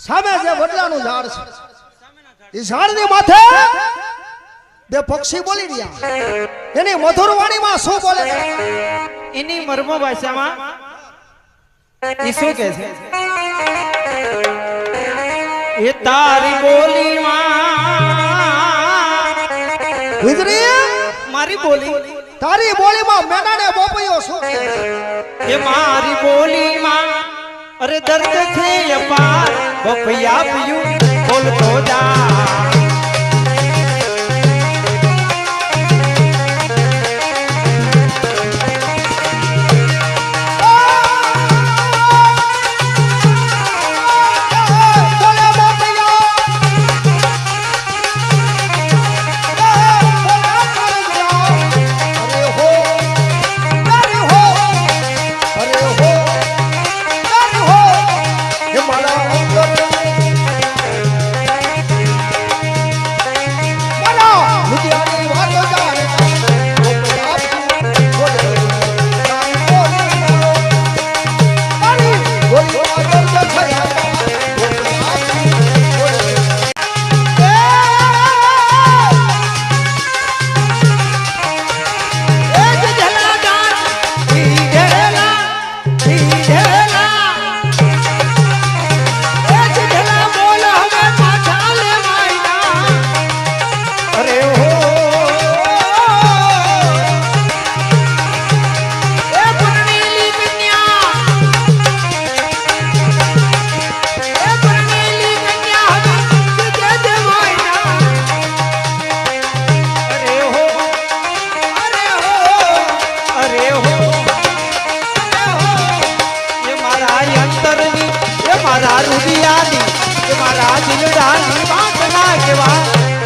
સામે જે વડલાનું ઝાડ છે એ ઝાડની માથે બે પક્ષી બોલી રહ્યા એની મધુર વાણીમાં શું બોલે એની મર્મ ભાષામાં એ શું કહે છે એ તારી બોલીમાં વિદરી મારી બોલી તારી બોલીમાં મેનાને બોપયો શું એ મારી બોલીમાં અરે દર્દ છે અપાર બપૈયા પીયું બોલતો જા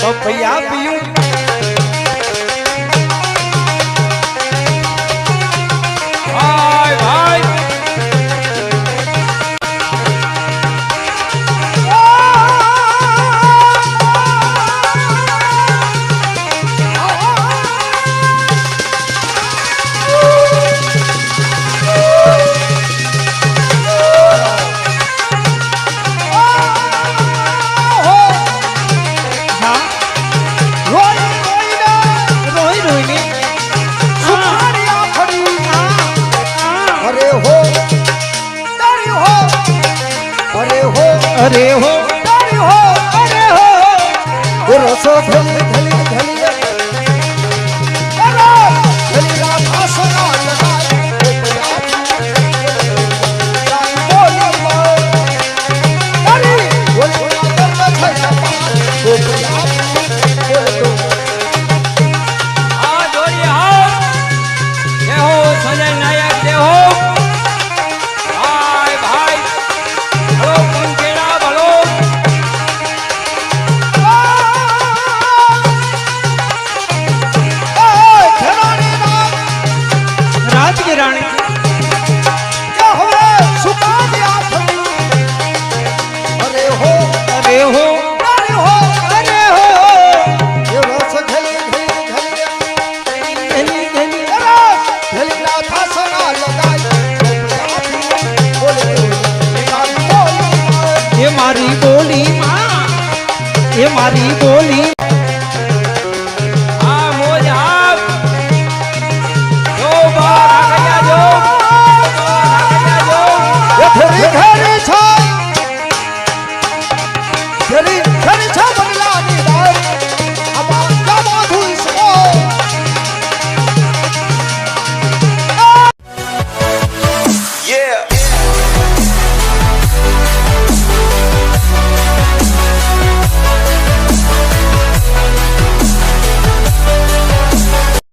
बपैया पीयूं भाई भाई अरे हो अरे हो अरे हो वो रसो धली धली धली अरे धली रात आसना लगाए अरे वो दर्द छया वो आ जोड़ी आओ ये हो संजय नायक दे हो रानी अरे हो अरे हो अरे हो अरे हो ये रस घली घली घली घली राधा सना लगाई ये मारी बोली माँ ये मारी बोली